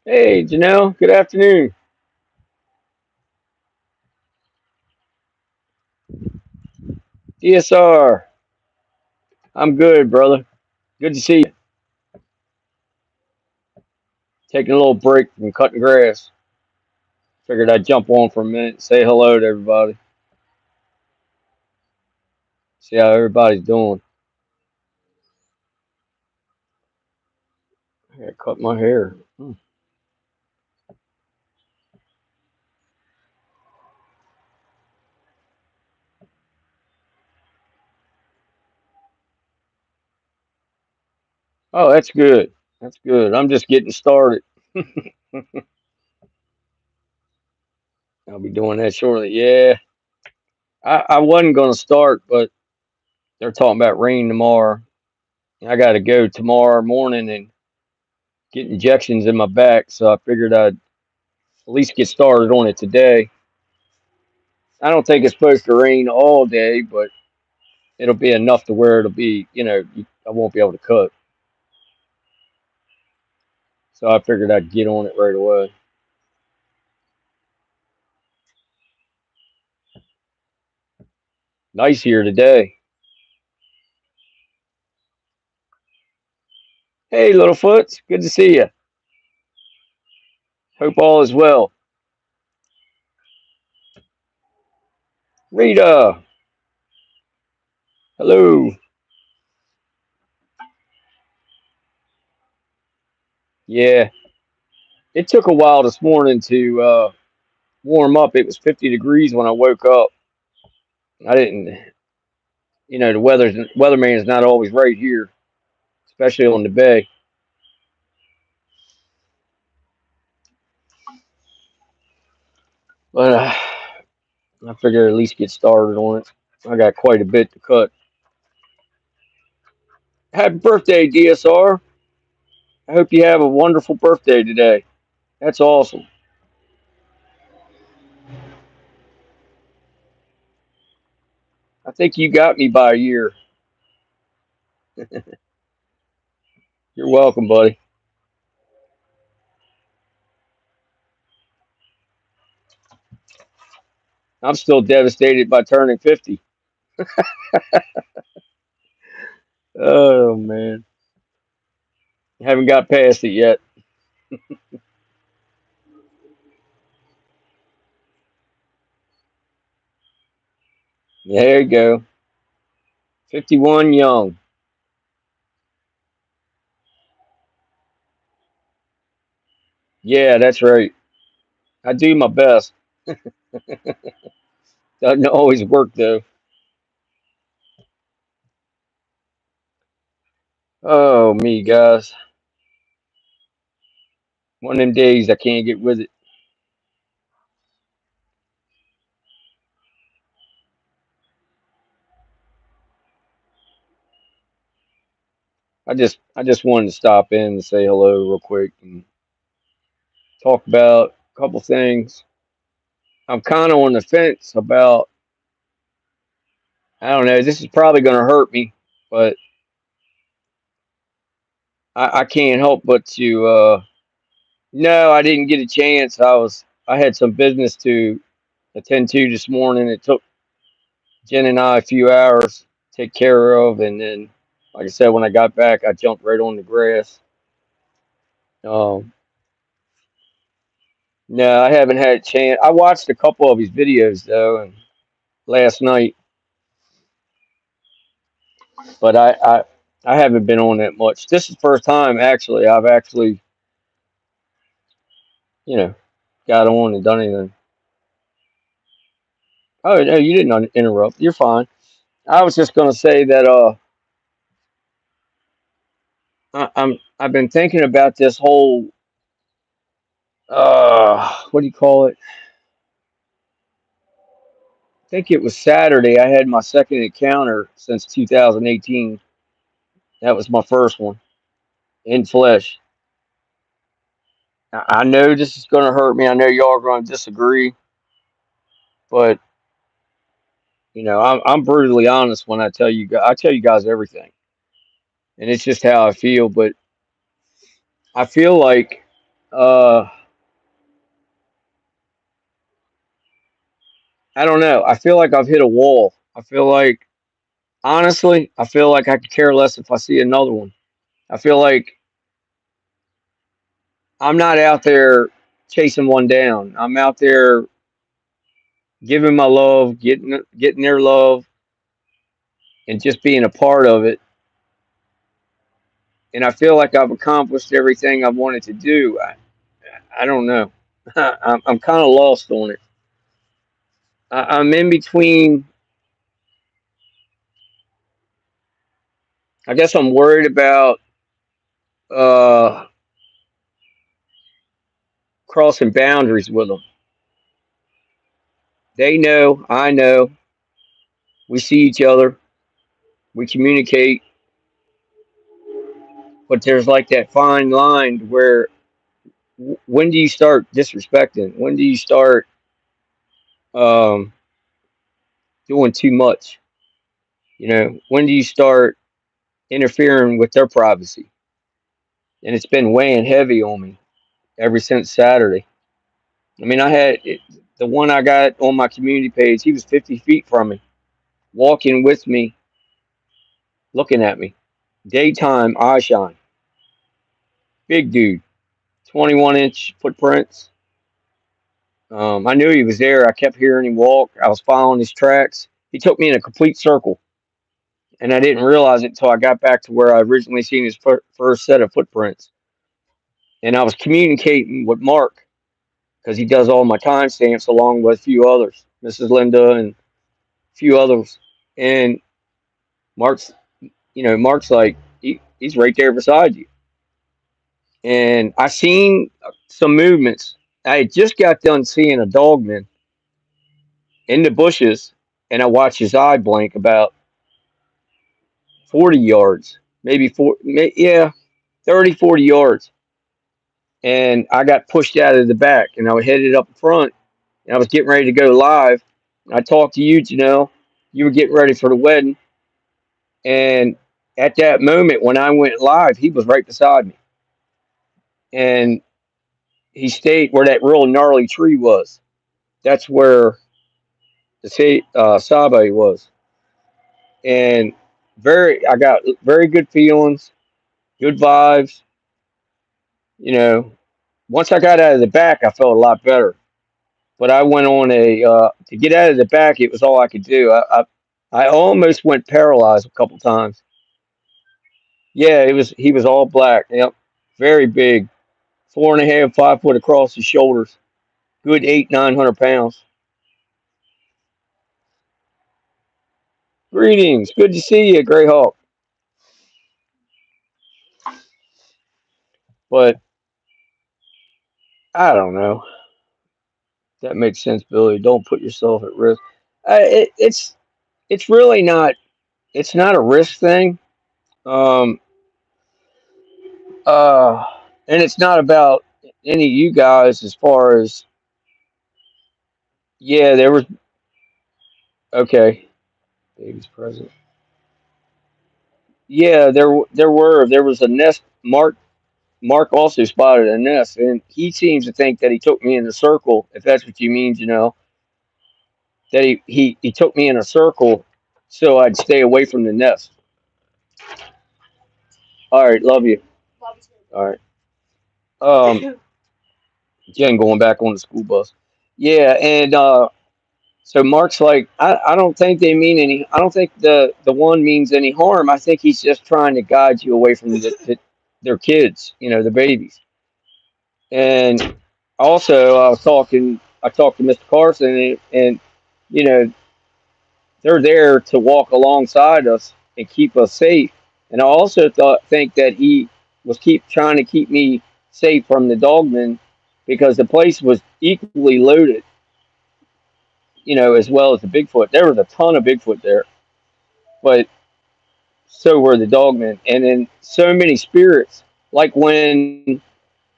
Hey, Janelle, good afternoon. DSR, I'm good, brother. Good to see you. Taking a little break from cutting grass. Figured I'd jump on for a minute, say hello to everybody, see how everybody's doing. I gotta cut my hair. Oh, that's good. That's good. I'm just getting started. I'll be doing that shortly. Yeah, I wasn't gonna start, but they're talking about rain tomorrow. I gotta go tomorrow morning and get injections in my back, so I figured I'd at least get started on it today. I don't think it's supposed to rain all day, but it'll be enough to where it'll be, I won't be able to cut. So I figured I'd get on it right away. Nice here today. Hey, Littlefoot, good to see you. Hope all is well. Rita, hello. Yeah, it took a while this morning to warm up. It was 50 degrees when I woke up. I didn't, the weatherman is not always right here, especially on the bay. But I figured at least get started on it. I got quite a bit to cut. Happy birthday, DSR. I hope you have a wonderful birthday today. That's awesome. I think you got me by a year. You're welcome, buddy. I'm still devastated by turning 50. Oh, man. Haven't got past it yet. There you go. 51 young. Yeah, that's right. I do my best. Doesn't always work, though. Oh, me, guys. One of them days I can't get with it. I just wanted to stop in and say hello real quick and talk about a couple things. I'm kind of on the fence about, I don't know, this is probably going to hurt me, but I can't help but to, no, I didn't get a chance. I had some business to attend to this morning. It took Jen and I a few hours to take care of. And then, like I said, when I got back, I jumped right on the grass. Um, no, I haven't had a chance. I watched a couple of his videos though, and last night, but I haven't been on that much. This is the first time actually I've actually, you know, got on and done anything. Oh no, you didn't interrupt. You're fine. I was just gonna say that I've been thinking about this whole what do you call it? I think it was Saturday. I had my second encounter since 2018. That was my first one in flesh. I know this is going to hurt me. I know y'all are going to disagree, but I'm brutally honest when I tell you guys. I tell you guys everything, and it's just how I feel. But I feel like, uh, I don't know. I feel like I've hit a wall. I feel like, honestly, I feel like I could care less if I see another one. I feel like I'm not out there chasing one down. I'm out there giving my love, getting their love, and just being a part of it. And I feel like I've accomplished everything I wanted to do. I don't know. I'm kind of lost on it. I'm in between. I guess I'm worried about uh, crossing boundaries with them. They know, I know, we see each other, we communicate, but there's like that fine line where when do you start disrespecting? When do you start um, doing too much? When do you start interfering with their privacy? And it's been weighing heavy on me ever since Saturday. I mean, the one I got on my community page. He was 50 feet from me, walking with me, looking at me. Daytime eye shine, big dude, 21-inch footprints. I knew he was there. I kept hearing him walk. I was following his tracks. He took me in a complete circle, and I didn't realize it until I got back to where I originally seen his first set of footprints. And I was communicating with Mark because he does all my timestamps along with a few others, Mrs. Linda and a few others. And Mark's, Mark's like, he's right there beside you. And I seen some movements. I had just got done seeing a dogman in the bushes, and I watched his eye blink about 40 yards, maybe yeah, 30, 40 yards. And I got pushed out of the back, and I was headed up front, and I was getting ready to go live. I talked to you, Janelle. You were getting ready for the wedding, and at that moment when I went live, he was right beside me, and he stayed where that real gnarly tree was. That's where the Sabe was, and I got very good feelings, good vibes. You know, once I got out of the back, I felt a lot better. But I went on to get out of the back. It was all I could do. I almost went paralyzed a couple times. Yeah, he was all black. Yep, very big, 4.5, 5 foot across his shoulders. Good 800, 900 pounds. Greetings, good to see you, Gray Hawk. But I don't know. That makes sense, Billy. Don't put yourself at risk. It's really not. It's not a risk thing. Um, uh, and it's not about any of you guys as far as yeah. There was okay. Baby's present. Yeah, there was a nest. Mark also spotted a nest, and he seems to think that he took me in a circle. If that's what you mean, that he took me in a circle so I'd stay away from the nest. All right, love you. All right. Jen going back on the school bus. Yeah, and so Mark's like, I don't think they mean any. I don't think the one means any harm. I think he's just trying to guide you away from their kids, the babies. And also, I talked to Mr. Carson, and you know, they're there to walk alongside us and keep us safe. And I also think that he was keep trying to keep me safe from the dogmen because the place was equally loaded, as well as the Bigfoot. There was a ton of Bigfoot there, but so were the dogmen, and then so many spirits. Like when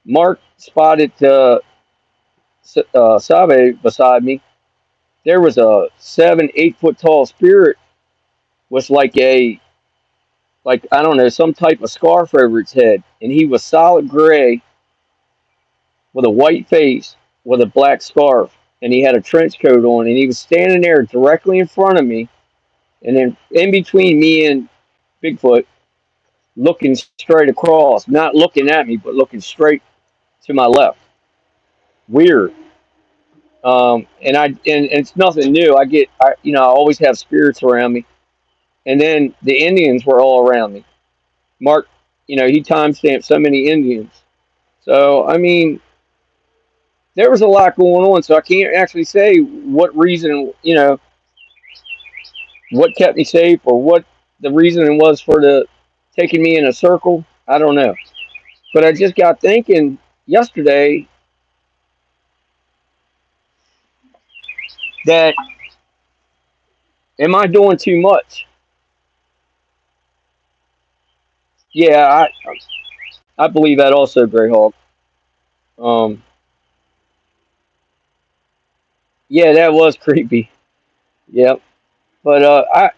Mark spotted Sabe beside me, there was a 7, 8 foot tall spirit with like I don't know, some type of scarf over its head, and he was solid gray with a white face with a black scarf, and he had a trench coat on, and he was standing there directly in front of me, and then in between me and Bigfoot, looking straight across, not looking at me, but looking straight to my left. Weird. And it's nothing new. I always have spirits around me, and then the Indians were all around me. Mark, he timestamped so many Indians. So I mean, there was a lot going on. So I can't actually say what reason, what kept me safe or what the reason was for the taking me in a circle. I don't know. But I just got thinking yesterday that am I doing too much? Yeah, I believe that also, Greyhawk. Um, yeah, that was creepy. Yep. But I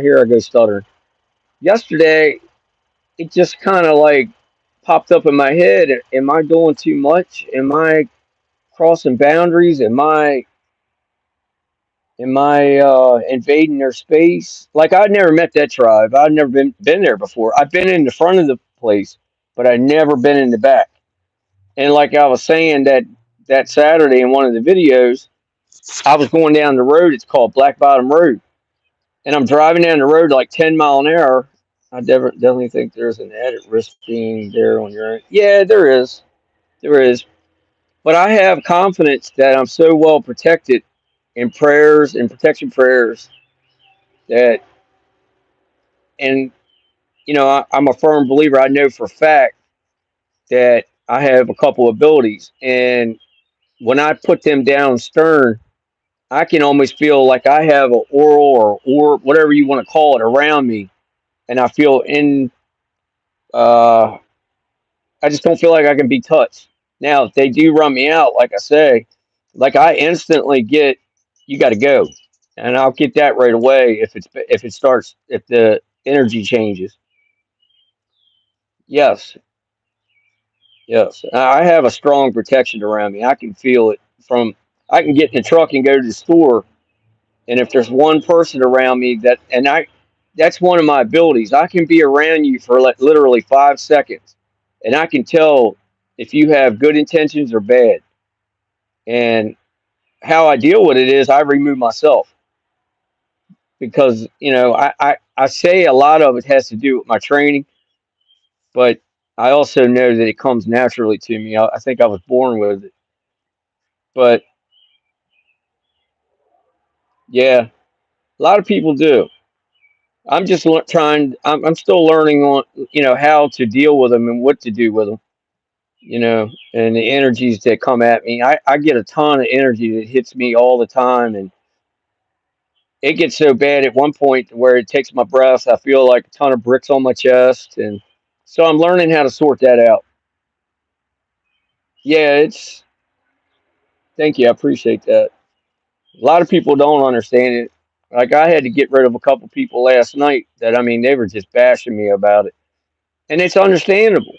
hear I go stuttering. Yesterday, it just kind of like popped up in my head. Am I doing too much? Am I crossing boundaries? Am I invading their space? Like I'd never met that tribe. I'd never been there before. I've been in the front of the place, but I'd never been in the back. And like I was saying that Saturday in one of the videos, I was going down the road. It's called Black Bottom Road, and I'm driving down the road like 10 mile an hour. I definitely think there's an added risk being there on your own. Yeah, there is. There is. But I have confidence that I'm so well protected in prayers and protection prayers that, and I'm a firm believer. I know for a fact that I have a couple abilities, and when I put them down stern, I can almost feel like I have an oral or whatever you want to call it around me, and I feel uh, I just don't feel like I can be touched. Now, if they do run me out, like I say, like I instantly get, you got to go, and I'll get that right away if the energy changes. Yes, yes, I have a strong protection around me. I can feel it from. I can get in the truck and go to the store, and if there's one person around me that's one of my abilities. I can be around you for like literally 5 seconds, and I can tell if you have good intentions or bad. And how I deal with it is I remove myself because I say a lot of it has to do with my training, but I also know that it comes naturally to me. I think I was born with it, but yeah, a lot of people do. I'm just trying. I'm still learning on how to deal with them and what to do with them. And the energies that come at me. I get a ton of energy that hits me all the time, and it gets so bad at one point where it takes my breath. I feel like a ton of bricks on my chest, and so I'm learning how to sort that out. Yeah, it's. Thank you. I appreciate that. A lot of people don't understand it. Like I had to get rid of a couple people last night that I mean they were just bashing me about it, and it's understandable.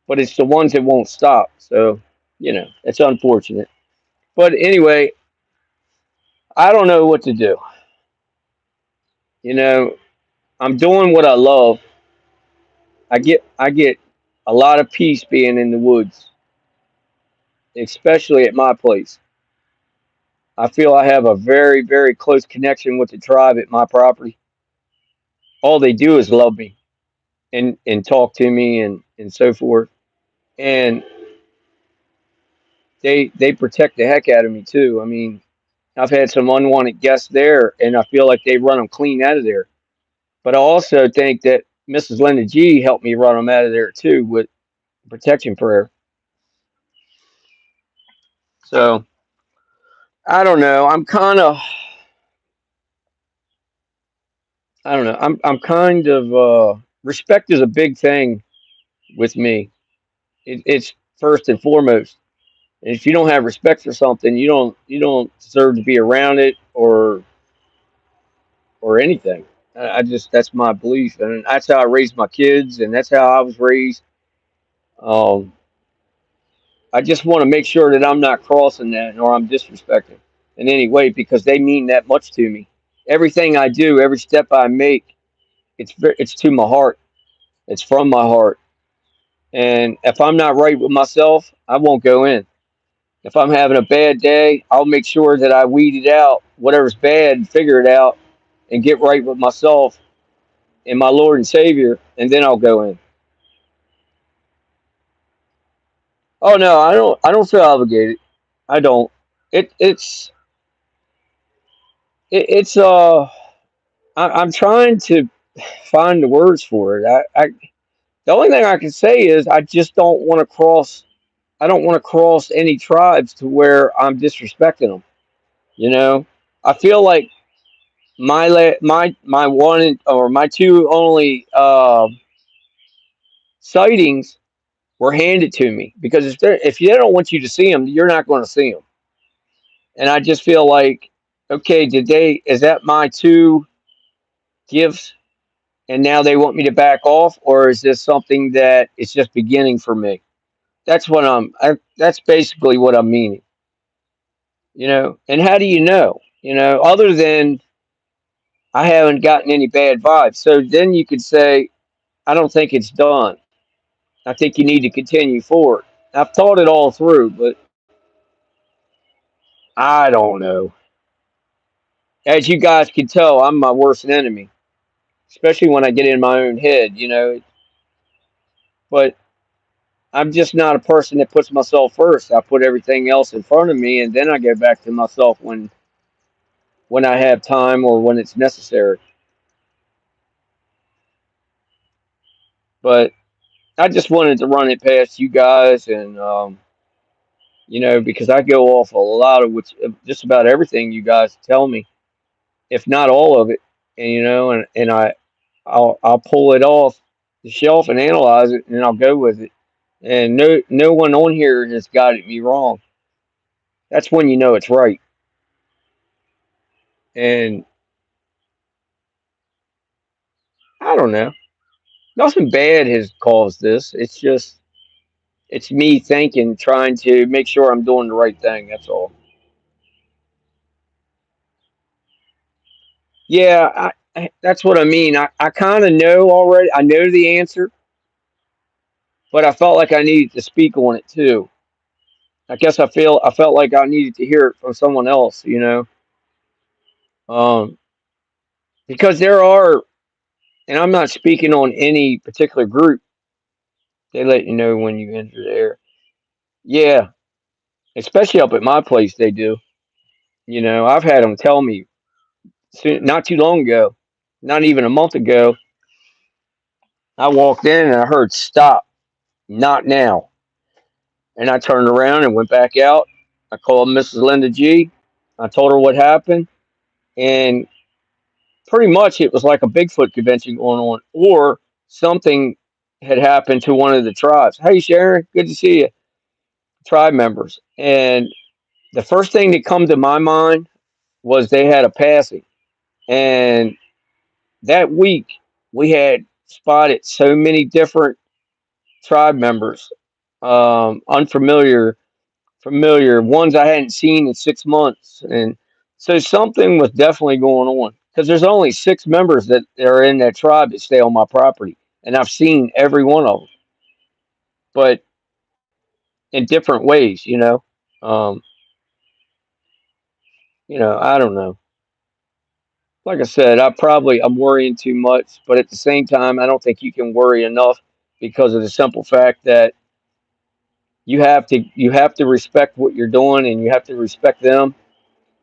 But it's the ones that won't stop. So it's unfortunate. But anyway, I don't know what to do. You know, I'm doing what I love. I get a lot of peace being in the woods, especially at my place. I feel I have a very, very close connection with the tribe at my property. All they do is love me and talk to me and so forth. And they protect the heck out of me too. I mean, I've had some unwanted guests there, and I feel like they run them clean out of there. But I also think that Mrs. Linda G helped me run them out of there too with protection prayer. So I don't know. I don't know. I'm kind of respect is a big thing with me. It's first and foremost. And if you don't have respect for something, you don't deserve to be around it or anything. I just that's my belief, and that's how I raised my kids, and that's how I was raised. Um, I just want to make sure that I'm not crossing that or I'm disrespecting in any way because they mean that much to me. Everything I do, every step I make, it's to my heart. It's from my heart. And if I'm not right with myself, I won't go in. If I'm having a bad day, I'll make sure that I weed it out, whatever's bad, figure it out, and get right with myself and my Lord and Savior, and then I'll go in. Oh no, I don't feel obligated. I don't. It's it's I'm trying to find the words for it. The only thing I can say is I just don't want to cross. I don't want to cross any tribes to where I'm disrespecting them. You know, I feel like my one or my two only sightings were handed to me because if they don't want you to see them, you're not going to see them. And I just feel like, okay, is that my two gifts and now they want me to back off, or is this something that it's just beginning for me? That's basically what I'm meaning, and how do you know, other than I haven't gotten any bad vibes. So then you could say, I don't think it's done. I think you need to continue forward. I've thought it all through, but I don't know. As you guys can tell, I'm my worst enemy, especially when I get in my own head. But I'm just not a person that puts myself first. I put everything else in front of me, and then I go back to myself when I have time or when it's necessary. But I just wanted to run it past you guys, and because I go off a lot of just about everything you guys tell me, if not all of it, and I'll pull it off the shelf and analyze it, and I'll go with it. And no one on here has guided me wrong. That's when you know it's right. And I don't know. Nothing bad has caused this. It's me thinking, trying to make sure I'm doing the right thing. That's all. Yeah, that's what I mean. I kind of know already. I know the answer, but I felt like I needed to speak on it too. I felt like I needed to hear it from someone else. Um, because there are, and I'm not speaking on any particular group. They let you know when you enter there. Yeah, especially up at my place, they do. I've had them tell me not too long ago, not even a month ago. I walked in and I heard stop, not now. And I turned around and went back out. I called Mrs. Linda G. I told her what happened. And pretty much it was like a Bigfoot convention going on, or something had happened to one of the tribes. Hey, Sharon, good to see you. Tribe members. And the first thing that come to my mind was they had a passing. And that week, we had spotted so many different tribe members, unfamiliar, familiar ones I hadn't seen in 6 months, and so something was definitely going on because there's only 6 members that are in that tribe that stay on my property, and I've seen every one of them, but in different ways. Um, I don't know. Like I said, I'm worrying too much, but at the same time, I don't think you can worry enough because of the simple fact that you have to respect what you're doing and you have to respect them,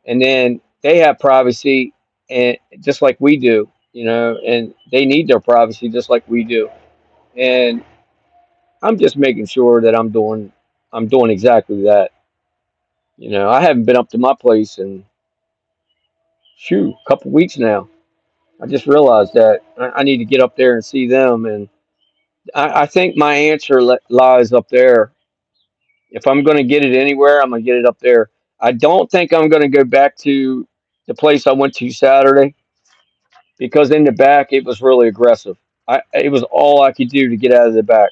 and then they have privacy and just like we do, and they need their privacy just like we do. And I'm just making sure that I'm doing exactly that. I haven't been up to my place in a couple weeks now. I just realized that I need to get up there and see them, and I think my answer lies up there. If I'm going to get it anywhere, I'm going to get it up there. I don't think I'm going to go back to the place I went to Saturday because in the back it was really aggressive. It was all I could do to get out of the back.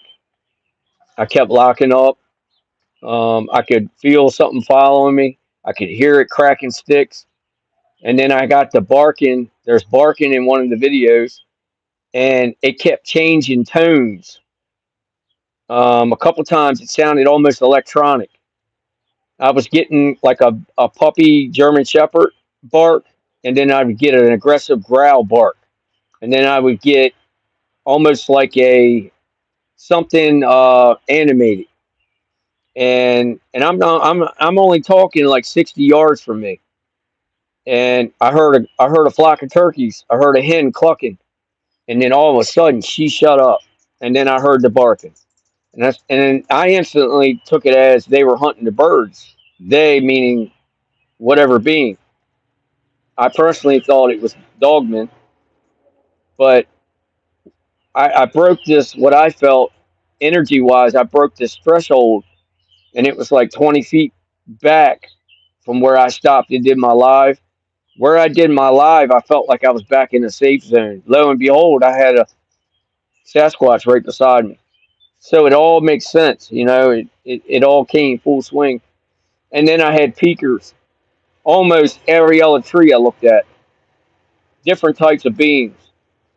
I kept locking up. I could feel something following me. I could hear it cracking sticks. And then I got the barking. There's barking in one of the videos, and it kept changing tones. A couple times it sounded almost electronic. I was getting like a puppy German Shepherd bark, and then I would get an aggressive growl bark, and then I would get almost like a something animated. And I'm only talking like 60 yards from me, and I heard a flock of turkeys. I heard a hen clucking, and then all of a sudden she shut up, and then I heard the barking, and then I instantly took it as they were hunting the birds. They meaning whatever being. I personally thought it was dogmen, but I broke this what I felt energy wise. I broke this threshold, and it was like 20 feet back from where I stopped and did my live. Where I did my live, I felt like I was back in the safe zone. Lo and behold, I had a Sasquatch right beside me. So it all makes sense, it all came full swing. And then I had peakers. Almost every other tree I looked at, different types of beings.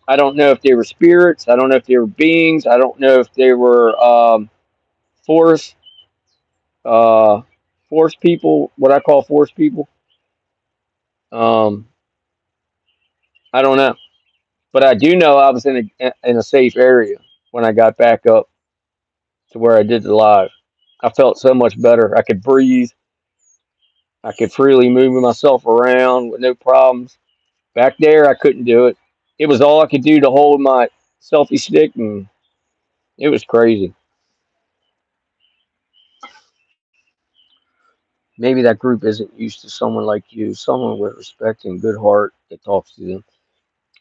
I don't know if they were spirits. I don't know if they were beings. I don't know if they were force uh, force people. What I call force people. Um, I don't know, but I do know I was in a safe area when I got back up to where I did the live. I felt so much better. I could breathe. I could freely move myself around with no problems. Back there, I couldn't do it. It was all I could do to hold my selfie stick, and it was crazy. Maybe that group isn't used to someone like you, someone with respect and good heart that talks to them.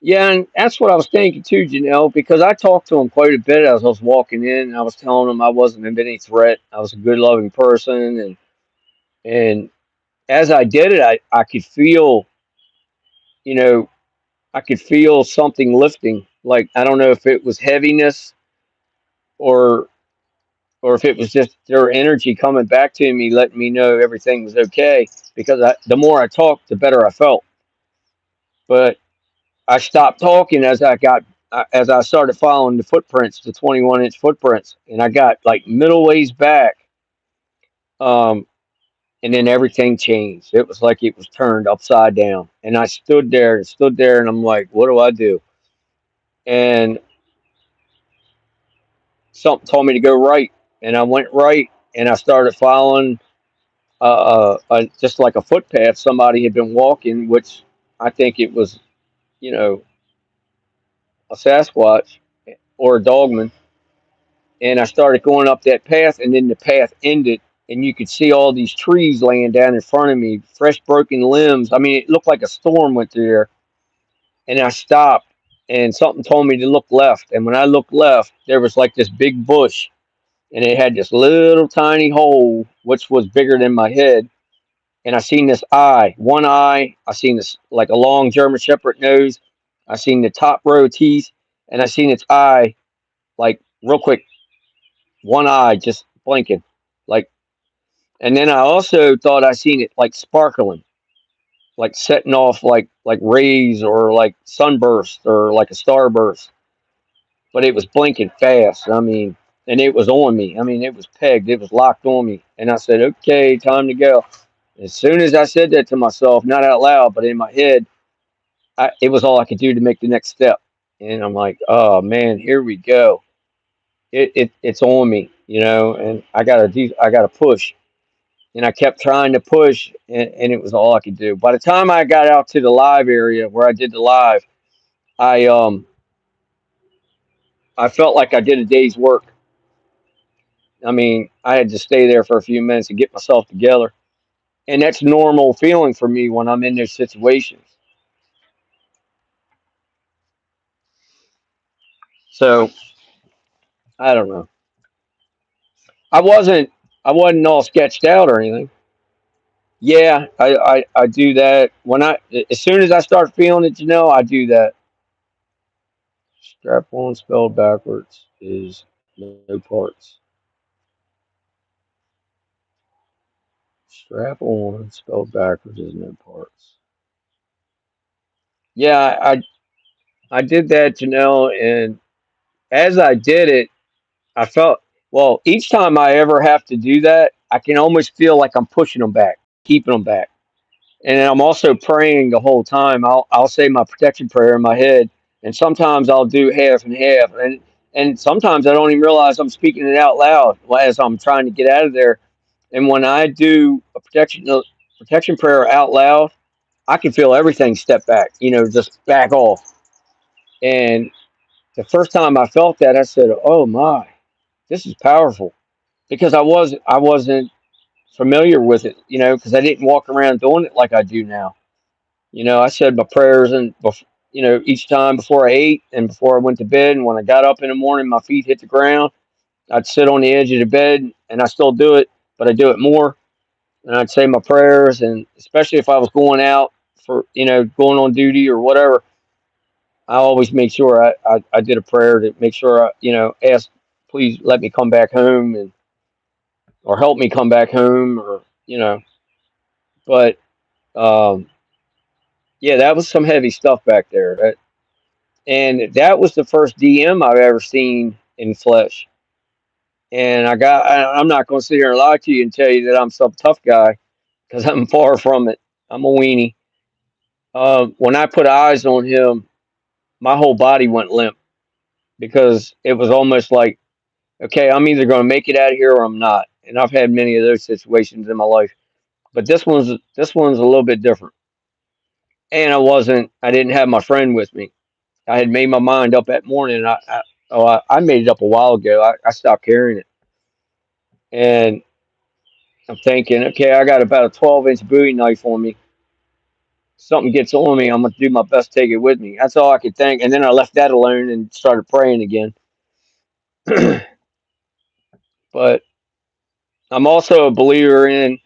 Yeah, and that's what I was thinking too, Janelle, because I talked to him quite a bit as I was walking in, and I was telling him I wasn't of any threat. I was a good, loving person, and as I did it, I could feel, you know, I could feel something lifting. Like I don't know if it was heaviness or or if it was just their energy coming back to me, letting me know everything was okay. Because the more I talked, the better I felt. But I stopped talking as I started following the footprints, the 21-inch footprints, and I got like middle ways back. Um, and then everything changed. It was like it was turned upside down, and I stood there, and I'm like, what do I do? And something told me to go right, and I went right, and I started following just like a footpath somebody had been walking, which I think it was, you know, a Sasquatch or a dogman. And I started going up that path, and then the path ended, and you could see all these trees laying down in front of me, fresh broken limbs. I mean, it looked like a storm went through there. And I stopped, and something told me to look left. And when I looked left, there was like this big bush, and it had this little tiny hole, which was bigger than my head. And I seen this eye, one eye. I seen this like a long German Shepherd nose. I seen the top row of teeth, and I seen its eye like real quick, one eye just blinking, like. And then I also thought I seen it like sparkling, like setting off like rays or like sunburst or like a starburst. But it was blinking fast. I mean, and it was on me. I mean, it was pegged. It was locked on me. And I said, "Okay, time to go." As soon as I said that to myself, not out loud, but in my head, it was all I could do to make the next step. And I'm like, "Oh man, here we go. It's on me, and I gotta push." And I kept trying to push, and it was all I could do. By the time I got out to the live area where I did the live, I um I felt like I did a day's work. I mean, I had to stay there for a few minutes to get myself together, and that's normal feeling for me when I'm in those situations. So I don't know. I wasn't I wasn't all sketched out or anything. Yeah, I do that when I as soon as I start feeling it, I do that. Strap on spelled backwards is no parts. Strap on spelled backwards is no parts. Yeah, I did that, and as I did it, I felt well. Each time I ever have to do that, I can almost feel like I'm pushing them back, keeping them back. And then I'm also praying the whole time. I'll say my protection prayer in my head, and sometimes I'll do half and half, and sometimes I don't even realize I'm speaking it out loud as I'm trying to get out of there. And when I do a protection prayer out loud, I can feel everything step back, just back off. And the first time I felt that, I said, "Oh my, this is powerful," because I wasn't familiar with it, because I didn't walk around doing it like I do now. I said my prayers and each time before I ate and before I went to bed, and when I got up in the morning, my feet hit the ground. I'd sit on the edge of the bed, and I still do it, but I do it more. And I'd say my prayers, and especially if I was going out for going on duty or whatever, I always make sure I did a prayer to make sure I ask, please let me come back home and or help me come back home or but um, yeah, that was some heavy stuff back there. And that was the first DM I've ever seen in flesh. And I'm not going to sit here and lie to you and tell you that I'm some tough guy because I'm far from it. I'm a weenie. When I put eyes on him, my whole body went limp because it was almost like, okay, I'm either going to make it out of here or I'm not. And I've had many of those situations in my life, but this one's a little bit different. And I didn't have my friend with me. I had made my mind up that morning. I made it up a while ago. I stopped carrying it, and I'm thinking, okay, I got about a 12-inch Bowie knife on me. Something gets on me, I'm gonna do my best to take it with me. That's all I could think. And then I left that alone and started praying again. But I'm also a believer in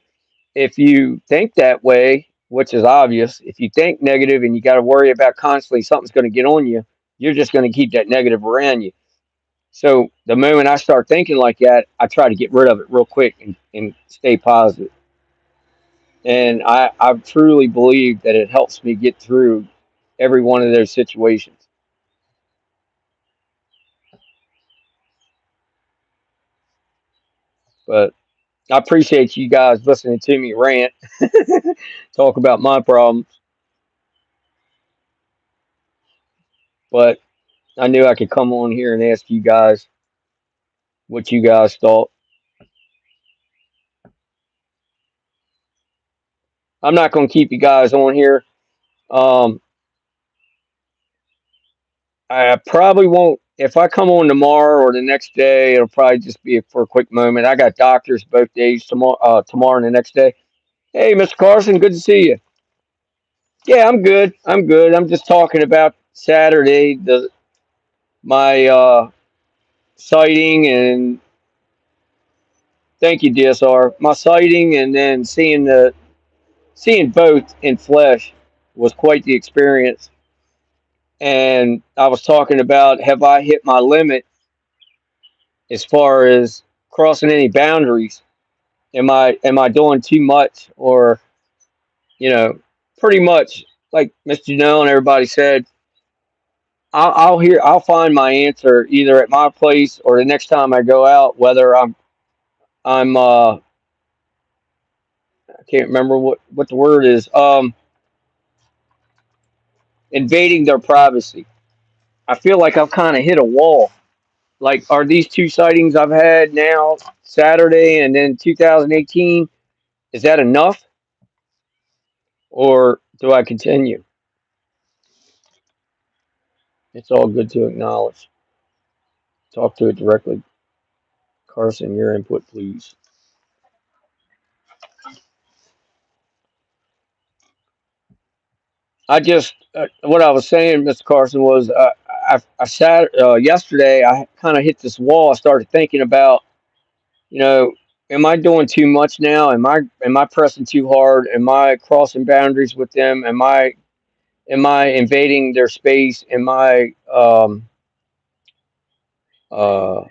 if you think that way, which is obvious, if you think negative and you got to worry about constantly something's going to get on you, you're just going to keep that negative around you. So the moment I start thinking like that, I try to get rid of it real quick and stay positive. And I truly believe that it helps me get through every one of those situations. But I appreciate you guys listening to me rant, talk about my problems. But I knew I could come on here and ask you guys what you guys thought. I'm not going to keep you guys on here. Um, I probably won't. If I come on tomorrow or the next day, it'll probably just be for a quick moment. I got doctors both days tomorrow and the next day. Hey, Mr. Carson, good to see you. Yeah, I'm good. I'm good. I'm just talking about Saturday, the my sighting, and thank you, DSR. My sighting, and then seeing both in flesh was quite the experience. And I was talking about have I hit my limit as far as crossing any boundaries? Am I doing too much, or you know, pretty much like Mr. Janelle and everybody said, I'll find my answer either at my place or the next time I go out. Whether I'm I can't remember what the word is. Invading their privacy. I feel like I've kind of hit a wall. Like, are these two sightings I've had now, Saturday and then 2018, is that enough, or do I continue? It's all good to acknowledge. Talk to it directly. Carson, your input, please. What I was saying, Mr. Carson, was I sat yesterday. I kind of hit this wall. I started thinking about, you know, am I doing too much now? Am I pressing too hard? Am I crossing boundaries with them? Am I invading their space? Am I uh,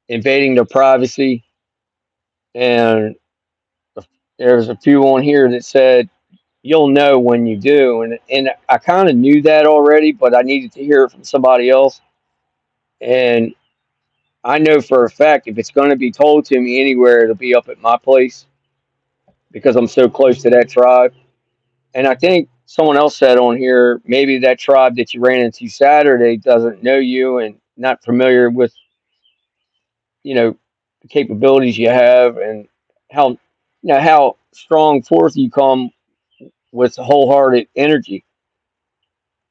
invading their privacy? And there's a few on here that said you'll know when you do, and I kind of knew that already, but I needed to hear it from somebody else. And I know for a fact if it's going to be told to me anywhere, it'll be up at my place because I'm so close to that tribe. And I think someone else said on here, maybe that tribe that you ran into Saturday doesn't know you and not familiar with, the capabilities you have and how, how strong forth you come with wholehearted energy.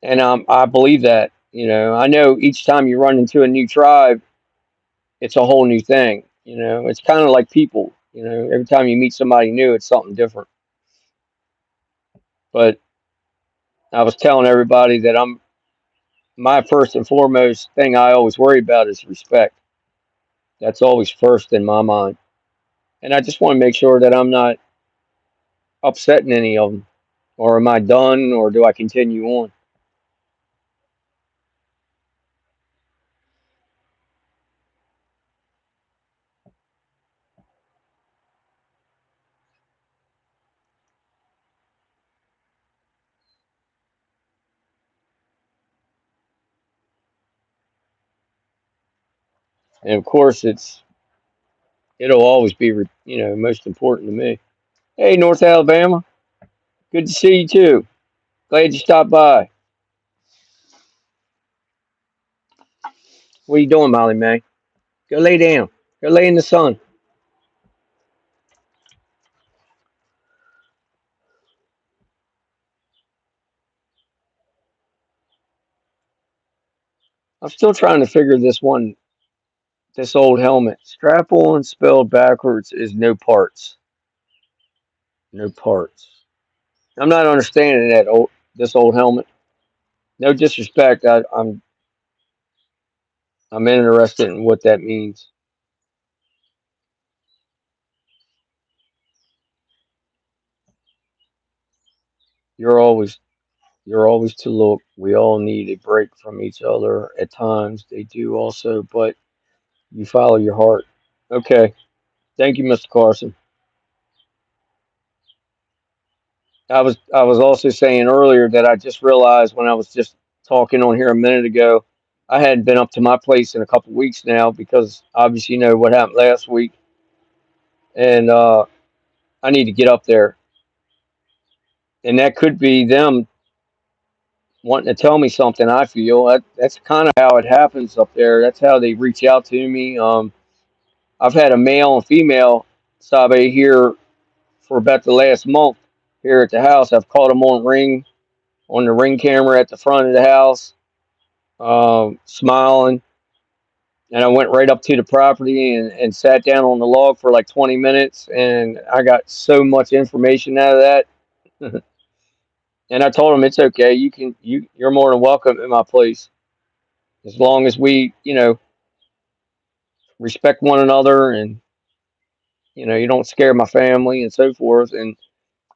And I believe that. I know each time you run into a new tribe, it's a whole new thing. It's kind of like people. Every time you meet somebody new, it's something different. But I was telling everybody that my first and foremost thing I always worry about is respect. That's always first in my mind. And I just want to make sure that I'm not upsetting any of them. Or am I done or do I continue on? And of course, it'll always be, most important to me. Hey, North Alabama. Good to see you too. Glad you stopped by. What are you doing, Molly Mae? Go lay down. Go lay in the sun. I'm still trying to figure this old helmet. Strap on spelled backwards is no parts. No parts. I'm not understanding this old helmet. No disrespect. I'm interested in what that means. You're always you're always to look. We all need a break from each other at times. They do also, but you follow your heart. Okay. Thank you, Mr. Carson. I was also saying earlier that I just realized when I was just talking on here a minute ago, I hadn't been up to my place in a couple weeks now because obviously you know what happened last week, and I need to get up there, and that could be them wanting to tell me something. I feel that's kind of how it happens up there. That's how they reach out to me. I've had a male and female Sabe here for about the last month here at the house. I've caught them on the ring camera at the front of the house, smiling. And I went right up to the property and sat down on the log for like 20 minutes. And I got so much information out of that. And I told them it's okay. You're more than welcome in my place as long as we, respect one another and, you don't scare my family and so forth. And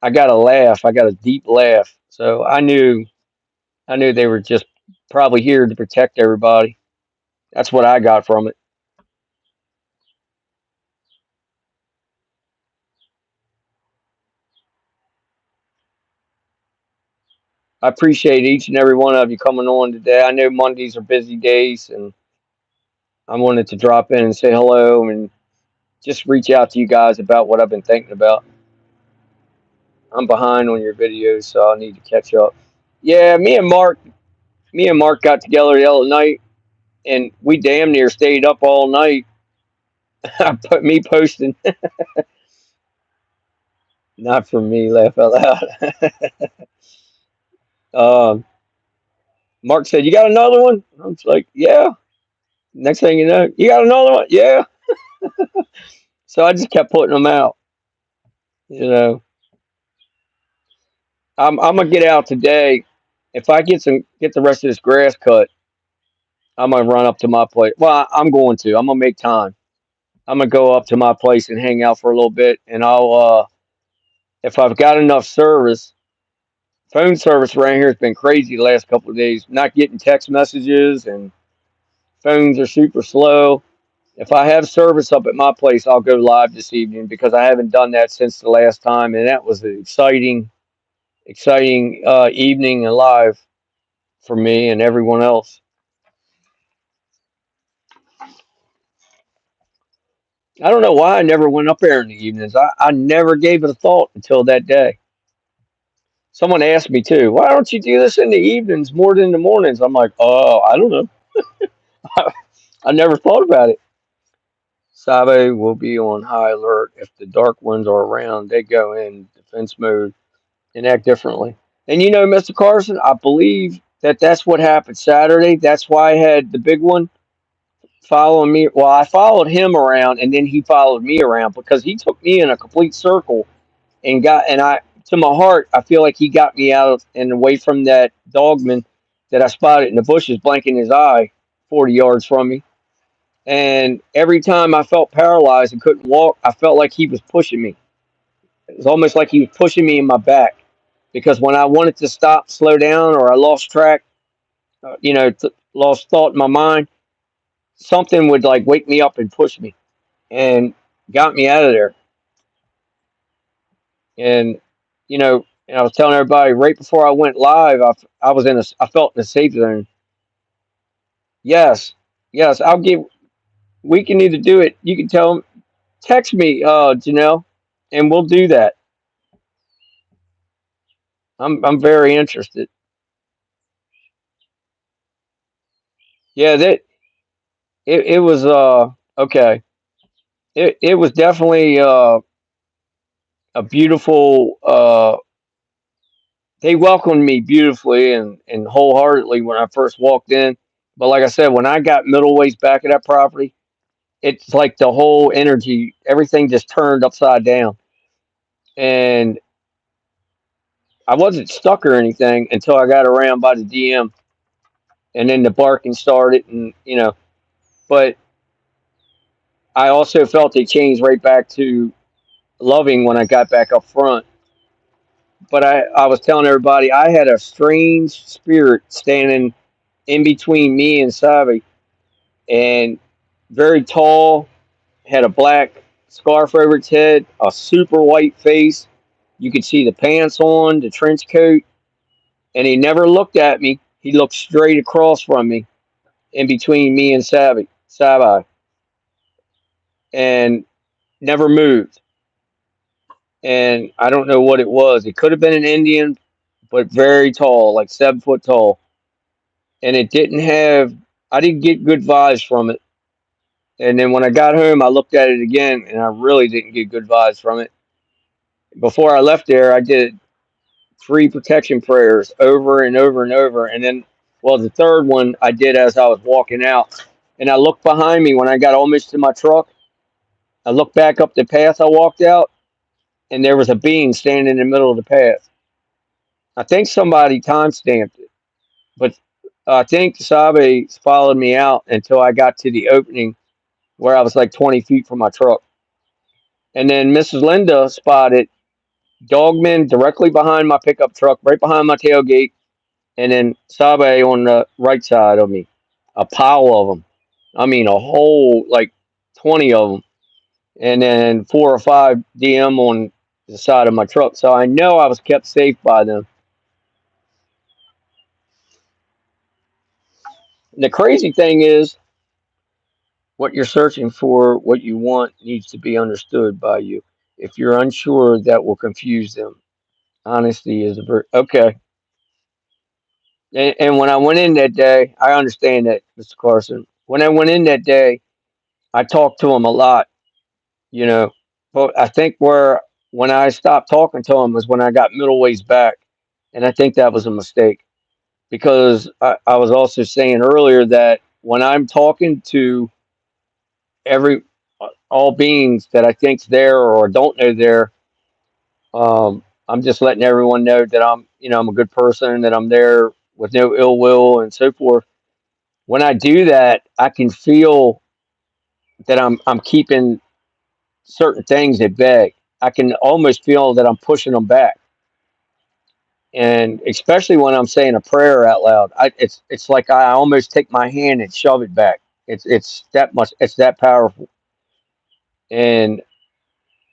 I got a laugh. I got a deep laugh. So I knew they were just probably here to protect everybody. That's what I got from it. I appreciate each and every one of you coming on today. I know Mondays are busy days, and I wanted to drop in and say hello and just reach out to you guys about what I've been thinking about. I'm behind on your videos, so I need to catch up. Yeah, me and Mark got together the other night, and we damn near stayed up all night. I put me posting, not for me, laugh out loud. um, Mark said, "You got another one?" I was like, "Yeah." Next thing you know, you got another one? Yeah. So I just kept putting them out. You know, I'm gonna get out today. If I get the rest of this grass cut, I'm gonna run up to my place. Well, I'm going to. I'm gonna make time. I'm gonna go up to my place and hang out for a little bit, and I'll if I've got enough service. Phone service around here has been crazy the last couple of days. Not getting text messages and phones are super slow. If I have service up at my place, I'll go live this evening because I haven't done that since the last time, and that was an exciting evening and live for me and everyone else. I don't know why I never went up there in the evenings. I never gave it a thought until that day. Someone asked me too, why don't you do this in the evenings more than the mornings? I'm like, oh, I don't know. I never thought about it. Sabe will be on high alert if the dark ones are around. They go in defense mode and act differently. And Mr. Carson, I believe that that's what happened Saturday. That's why I had the big one following me. Well, I followed him around, and then he followed me around because he took me in a complete circle and I to my heart, I feel like he got me out and away from that dogman that I spotted in the bushes, blanking his eye, 40 yards from me. And every time I felt paralyzed and couldn't walk, I felt like he was pushing me. It was almost like he was pushing me in my back because when I wanted to stop, slow down, or I lost track, lost thought in my mind, something would like wake me up and push me and got me out of there. And and I was telling everybody right before I went live, I felt in a safe zone. Yes, yes, I'll give. We can either do it. You can tell them, text me, Janelle, and we'll do that. I'm very interested. Yeah, that it was okay. It was definitely a beautiful. They welcomed me beautifully and wholeheartedly when I first walked in. But like I said, when I got middle ways back of that property, it's like the whole energy, everything just turned upside down. And I wasn't stuck or anything until I got around by the DM, and then the barking started, and but I also felt it changed right back to loving when I got back up front. But I was telling everybody I had a strange spirit standing in between me and Savvy, and very tall, had a black scarf over its head, a super white face. You could see the pants on, the trench coat, and he never looked at me. He looked straight across from me, in between me and Savi, and never moved. And I don't know what it was. It could have been an Indian, but very tall, like 7 foot tall. And it didn't have. I didn't get good vibes from it. And then when I got home, I looked at it again, and I really didn't get good vibes from it. Before I left there, I did 3 protection prayers over and over and over. And then, well, the third one I did as I was walking out. And I looked behind me when I got almost to my truck. I looked back up the path I walked out, and there was a being standing in the middle of the path. I think somebody time stamped it, but I think Sabe followed me out until I got to the opening where I was like 20 feet from my truck. And then Mrs. Linda spotted dogmen directly behind my pickup truck, right behind my tailgate, and then Sabe on the right side of me. A pile of them. I mean, a whole, like 20 of them. And then 4 or 5 DM on the side of my truck. So I know I was kept safe by them. And the crazy thing is, what you're searching for, what you want, needs to be understood by you. If you're unsure, that will confuse them. Honesty is a very okay. And when I went in that day, I understand that, Mr. Carson. When I went in that day, I talked to him a lot, you know. But I think where when I stopped talking to him was when I got middle ways back, and I think that was a mistake because I was also saying earlier that when I'm talking to every all beings that I think's there or don't know there, I'm just letting everyone know that I'm a good person, that I'm there with no ill will and so forth. when I do that, I can feel that I'm keeping certain things at bay. I can almost feel that I'm pushing them back, and especially when I'm saying a prayer out loud, it's like I almost take my hand and shove it back. It's that much. It's that powerful. And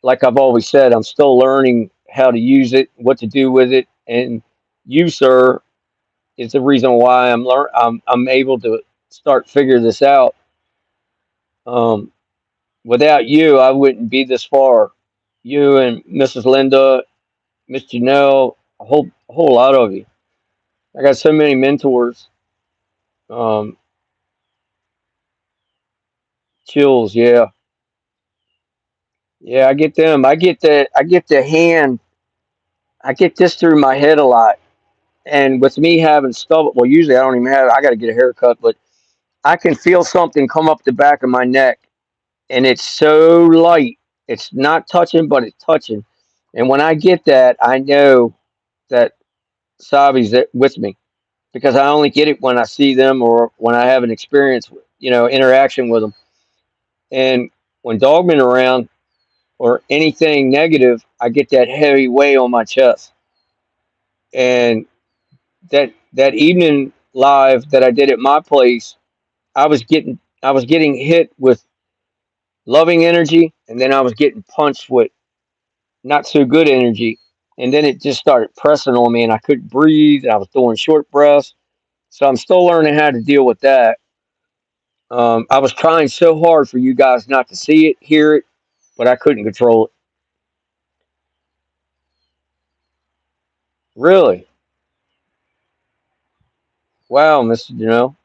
like I've always said, I'm still learning how to use it, what to do with it, and you, sir, is the reason why I'm able to start figure this out. Um, Without you, I wouldn't be this far. You and Mrs. Linda, Miss Janelle, a whole lot of you. I got so many mentors. Um, Chills, yeah, yeah. I get them. I get the. I get the hand. I get this through my head a lot. And with me having stubble, well, usually I don't even have. I got to get a haircut, but I can feel something come up the back of my neck, and it's so light. It's not touching, but it's touching. And when I get that, I know that Sabi's with me because I only get it when I see them or when I have an experience, interaction with them. And when Dogman around or anything negative, I get that heavy weight on my chest. And that evening live that I did at my place, I was getting hit with loving energy, and then I was getting punched with not so good energy. And then it just started pressing on me, and I couldn't breathe. And I was doing short breaths. So I'm still learning how to deal with that. I was trying so hard for you guys not to see it, hear it, but I couldn't control it. Really? Wow, Mr.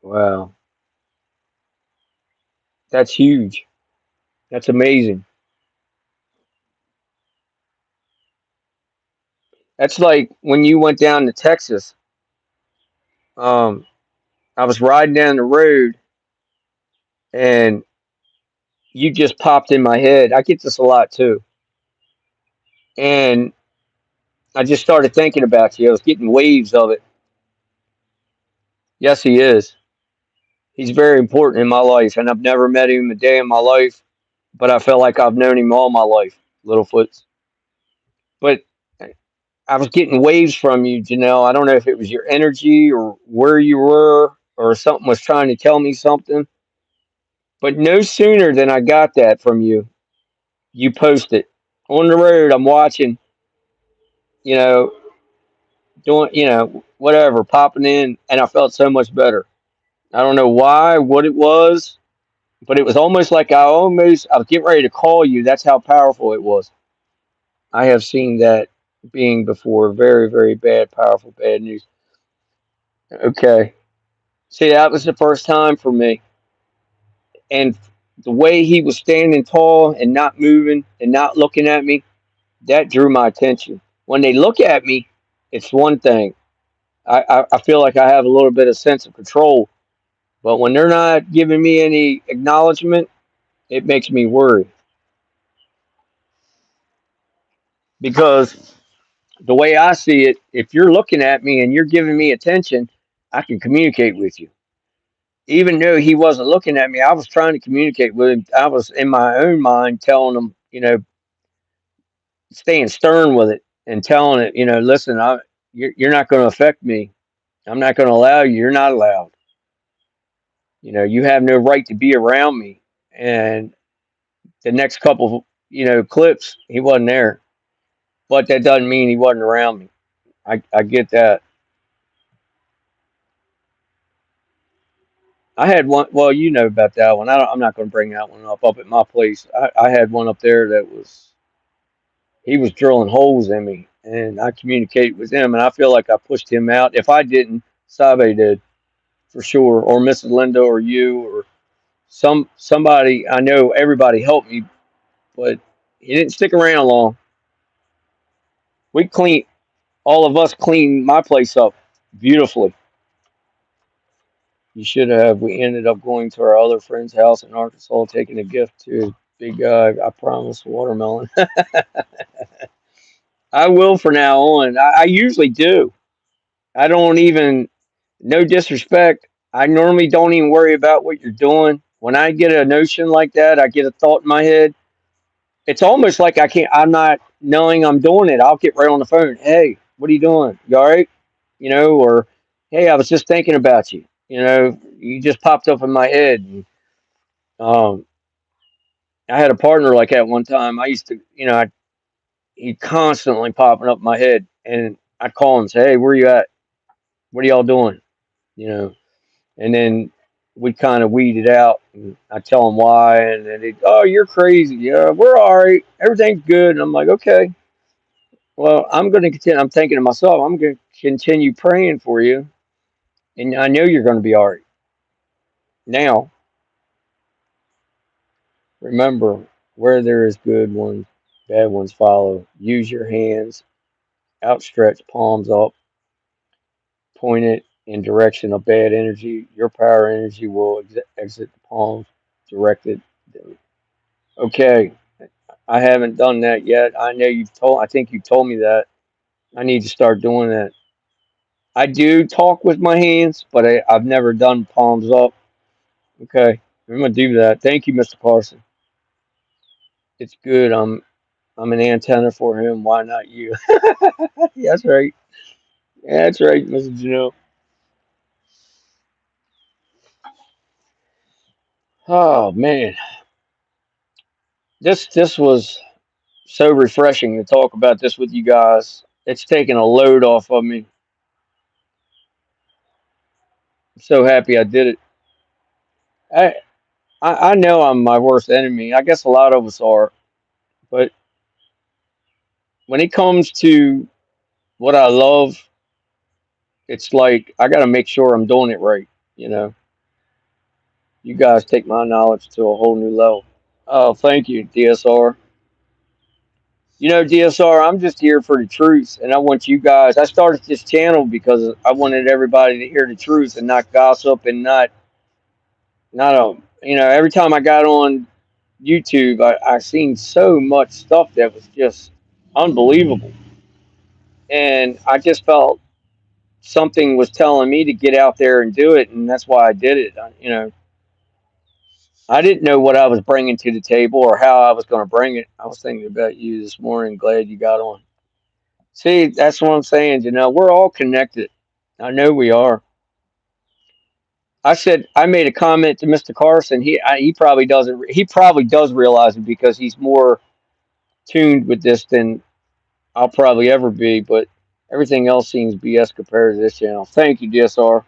Wow, that's huge. That's amazing. That's like when you went down to Texas. Um, I was riding down the road and you just popped in my head. I get this a lot too. And I just started thinking about you. I was getting waves of it. Yes, he is. He's very important in my life, and I've never met him a day in my life, but I feel like I've known him all my life, Littlefoots. But I was getting waves from you, Janelle. I don't know if it was your energy or where you were or something was trying to tell me something. But no sooner than I got that from you, you posted on the road. I'm watching, you know, doing, whatever, popping in, and I felt so much better. I don't know why, what it was, but it was almost like I was getting ready to call you. That's how powerful it was. I have seen that being before. Very, very bad, powerful, bad news. Okay. See, that was the first time for me. And the way he was standing tall and not moving and not looking at me, that drew my attention. When they look at me, it's one thing. I feel like I have a little bit of sense of control. But when they're not giving me any acknowledgement, it makes me worry. Because the way I see it, if you're looking at me and you're giving me attention, I can communicate with you. Even though he wasn't looking at me, I was trying to communicate with him. I was in my own mind telling him, staying stern with it and telling it, listen, you're not going to affect me. I'm not going to allow you. You're not allowed. You have no right to be around me. And the next couple, clips, he wasn't there. But that doesn't mean he wasn't around me. I get that. I had one. Well, you know about that one. I'm not going to bring that one up at my place. I had one up there that was he was drilling holes in me, and I communicated with him, and I feel like I pushed him out. If I didn't, Sabe did for sure, or Mrs. Linda, or you, or somebody. I know everybody helped me, but he didn't stick around long. We clean all of us cleaned my place up beautifully. You should have. We ended up going to our other friend's house in Arkansas, taking a gift to a big guy. I promise watermelon. I will for now on. I usually do. I don't even, no disrespect. I normally don't even worry about what you're doing. When I get a notion like that, I get a thought in my head. It's almost like I'm not knowing I'm doing it. I'll get right on the phone. Hey, what are you doing? You all right? Or hey, I was just thinking about you. You just popped up in my head. And, um, I had a partner like that one time. I used to, he constantly popping up in my head, and I'd call him and say, "Hey, where you at? What are y'all doing?" You know, and then we kind of weed it out. And I tell him why, and then oh, you're crazy. Yeah, we're all right. Everything's good. And I'm like, okay, well, I'm going to continue. I'm thinking to myself, I'm going to continue praying for you, and I know you're going to be all right. Now, remember, where there is good ones, bad ones follow. Use your hands, outstretched palms up, point it in direction of bad energy. Your power energy will exit the palms, directed. Okay, I haven't done that yet. I think you told me that. I need to start doing that. I do talk with my hands, but I've never done palms up. Okay, I'm gonna do that. Thank you, Mr. Carson. It's good. I'm an antenna for him. Why not you? Yeah, that's right. Yeah, that's right, Mr. Janelle. Oh man, this was so refreshing to talk about this with you guys. It's taken a load off of me. I'm so happy I did it. I, I know I'm my worst enemy. I guess a lot of us are. But when it comes to what I love, it's like I got to make sure I'm doing it right. You know, you guys take my knowledge to a whole new level. Oh, thank you, DSR. DSR, I'm just here for the truth, and I want you guys. I started this channel because I wanted everybody to hear the truth and not gossip and not every time I got on YouTube, I seen so much stuff that was just unbelievable, and I just felt something was telling me to get out there and do it, and that's why I did it. I didn't know what I was bringing to the table or how I was going to bring it. I was thinking about you this morning. Glad you got on. See, that's what I'm saying. We're all connected. I know we are. I made a comment to Mr. Carson. He probably doesn't. He probably does realize it because he's more tuned with this than I'll probably ever be. But everything else seems BS compared to this channel. Thank you, DSR.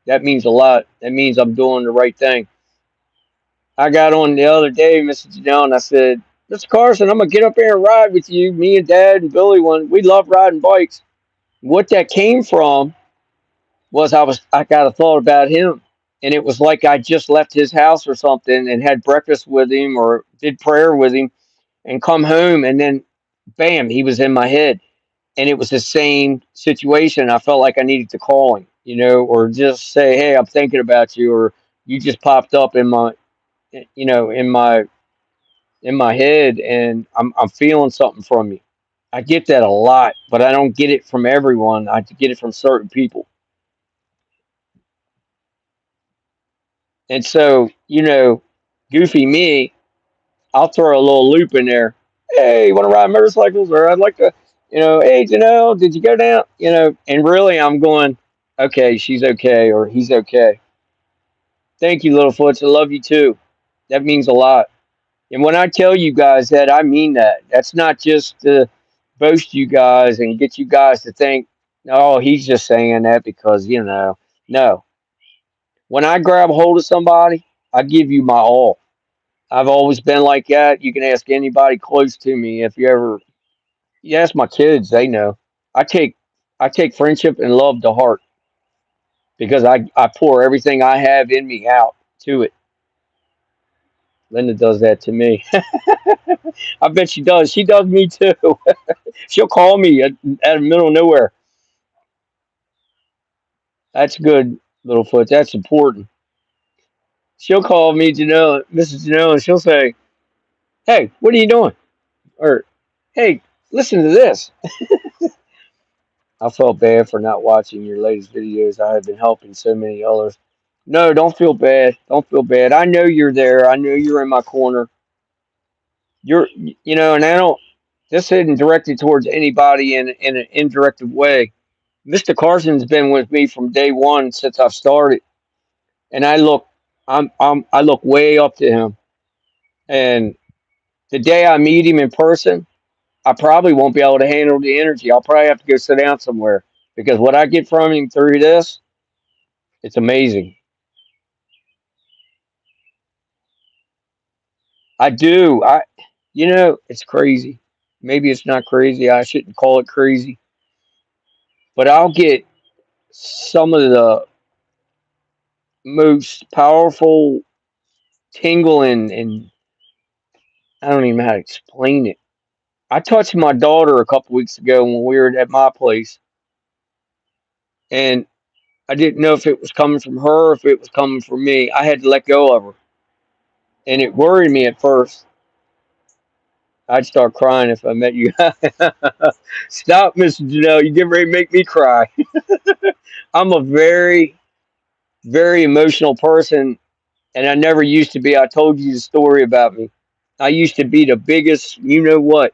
That means a lot. That means I'm doing the right thing. I got on the other day, Mr. Janelle, and I said, Mr. Carson, I'm gonna get up there and ride with you. Me and Dad and Billy we love riding bikes. What that came from was I got a thought about him. And it was like I just left his house or something and had breakfast with him or did prayer with him and come home and then bam, he was in my head. And it was the same situation. I felt like I needed to call him, or just say, hey, I'm thinking about you, or you just popped up in my you know, in my head and I'm feeling something from you. I get that a lot, but I don't get it from everyone. I get it from certain people. And so, goofy me, I'll throw a little loop in there. Hey, you want to ride motorcycles? Or I'd like to, hey, did you go down? And really I'm going, okay, she's okay or he's okay. Thank you, Littlefoots. I love you too. That means a lot. And when I tell you guys that, I mean that. That's not just to boast you guys and get you guys to think, oh, he's just saying that because, No. When I grab a hold of somebody, I give you my all. I've always been like that. You can ask anybody close to me if you ask my kids, they know. I take I take friendship and love to heart because I pour everything I have in me out to it. Linda does that to me. I bet she does. She does me too. She'll call me at the middle of nowhere. That's good, Littlefoot. That's important. She'll call me, Mrs. Janelle, and she'll say, "Hey, what are you doing?" Or, "Hey, Listen to this. I felt bad for not watching your latest videos. I have been helping so many others. No, don't feel bad. Don't feel bad. I know you're there. I know you're in my corner. You're, and I don't. This isn't directed towards anybody in an indirect way. Mr. Carson's been with me from day one since I've started, and I look way up to him. And the day I meet him in person, I probably won't be able to handle the energy. I'll probably have to go sit down somewhere because what I get from him through this, it's amazing. I do. It's crazy. Maybe it's not crazy. I shouldn't call it crazy, but I'll get some of the most powerful tingling, and I don't even know how to explain it. I touched my daughter a couple weeks ago when we were at my place, and I didn't know if it was coming from her or if it was coming from me. I had to let go of her, and it worried me at first. I'd start crying if I met you. Stop, Mr. Janelle. You get ready to make me cry. I'm a very, very emotional person, and I never used to be. I told you the story about me. I used to be the biggest, you know what,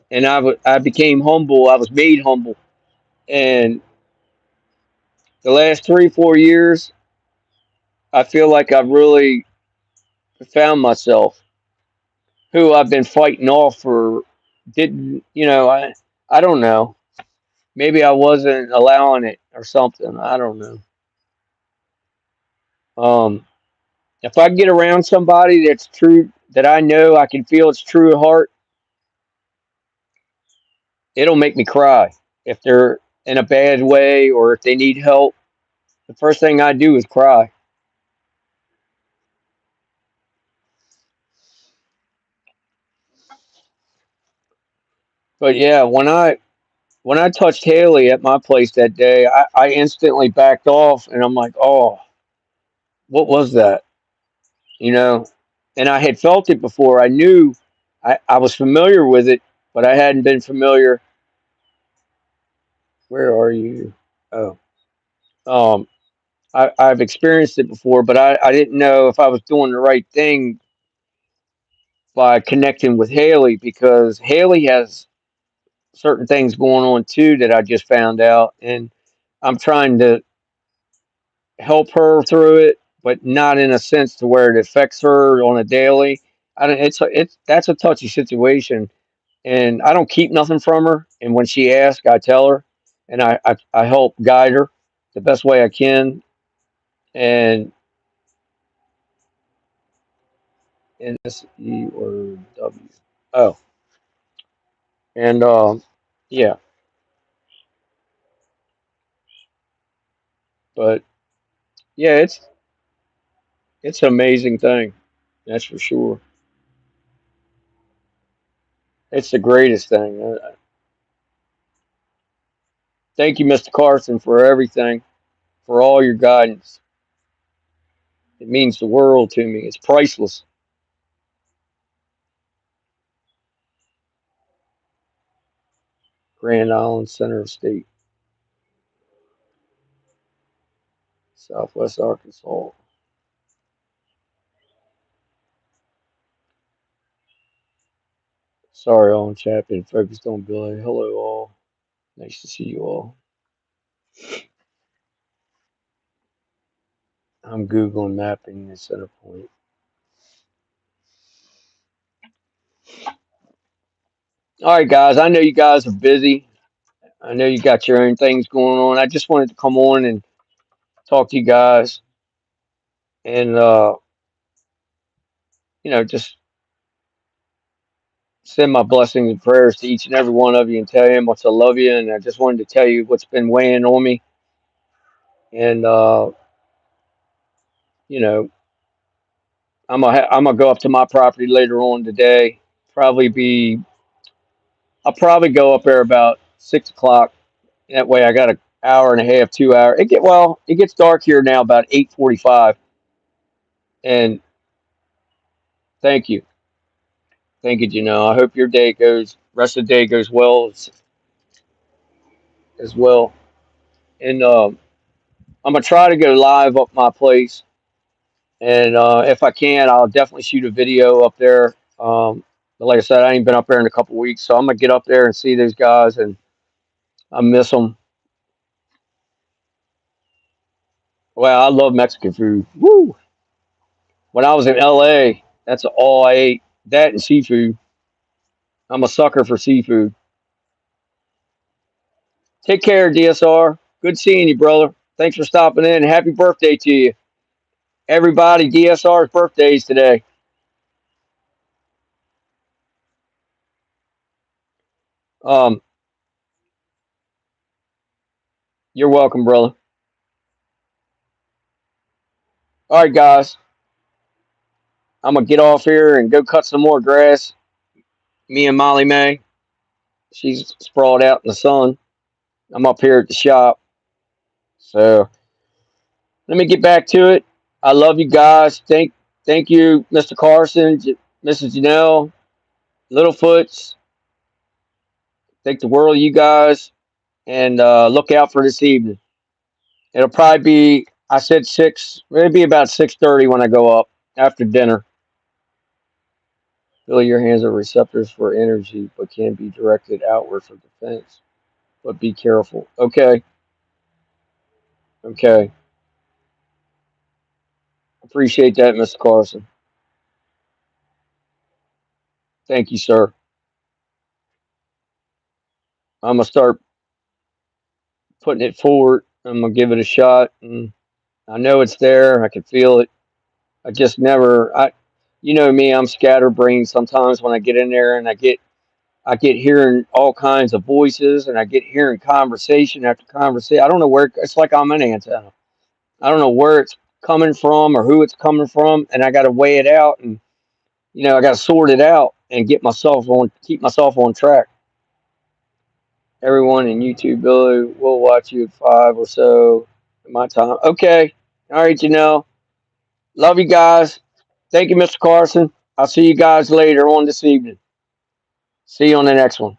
and I became humble. I was made humble, and the last 3 4 years, I feel like I've really found myself, who I've been fighting off for. Didn't I don't know. Maybe I wasn't allowing it or something. I don't know. Um, if I get around somebody that's true, that I know I can feel it's true at heart, it'll make me cry. If they're in a bad way or if they need help, the first thing I do is cry. But yeah, when I touched Haley at my place that day, I instantly backed off, and I'm like, oh, what was that? You know, and I had felt it before. I knew I was familiar with it, but I hadn't been familiar. Where are you? Oh, um, I've experienced it before, but I didn't know if I was doing the right thing by connecting with Haley, because Haley has certain things going on too that I just found out, and I'm trying to help her through it, but not in a sense to where it affects her on a daily. I don't. It's that's a touchy situation, and I don't keep nothing from her. And when she asks, I tell her, and I help guide her the best way I can. And NSE or W. Oh, and yeah, but yeah, it's an amazing thing. That's for sure. It's the greatest thing. Thank you, Mr. Carson, for everything, for all your guidance. It means the world to me. It's priceless. Grand Island, center of state, Southwest Arkansas. Sorry, all in chat, been focused on Billy. Hello, all. Nice to see you all. I'm Googling mapping the center point. All right, guys. I know you guys are busy. I know you got your own things going on. I just wanted to come on and talk to you guys, and just send my blessings and prayers to each and every one of you, and tell you how much I love you. And I just wanted to tell you what's been weighing on me. And you know, I'm gonna go up to my property later on today. Probably be I'll probably go up there about 6 o'clock. That way, I got an hour and a half, 2 hour. It gets dark here now about 8:45. And thank you, thank you, Janelle. I hope your day goes Rest of the day goes well as well. And I'm gonna try to go live up my place, and if I can, I'll definitely shoot a video up there. But like I said, I ain't been up there in a couple weeks, so I'm gonna get up there and see those guys, and I miss them. Well, I love Mexican food. Woo! When I was in LA, that's all I ate. That and seafood. I'm a sucker for seafood. Take care, DSR. Good seeing you, brother. Thanks for stopping in. Happy birthday to you. Everybody, DSR's birthday is today. Um, you're welcome, brother. All right, guys. I'm gonna get off here and go cut some more grass. Me and Molly Mae. She's sprawled out in the sun. I'm up here at the shop. So let me get back to it. I love you guys. Thank you, Mr. Carson, Mrs. Janelle, Littlefoots. Think the world of you guys, and look out for this evening. It'll probably be. I said 6. Maybe about 6:30 when I go up after dinner. Feel your hands are receptors for energy, but can be directed outward for defense. But be careful. Okay. Okay. Appreciate that, Mr. Carson. Thank you, sir. I'm gonna start putting it forward. I'm gonna give it a shot, and I know it's there. I can feel it. I just never. You know me. I'm scatterbrained sometimes when I get in there, and I get hearing all kinds of voices, and I get hearing conversation after conversation. I don't know where. It's like I'm an antenna. I don't know where it's coming from or who it's coming from, and I got to weigh it out, and I got to sort it out and keep myself on track. Everyone in YouTube, Billy, will watch you at 5 or so at my time. Okay. All right, Love you guys. Thank you, Mr. Carson. I'll see you guys later on this evening. See you on the next one.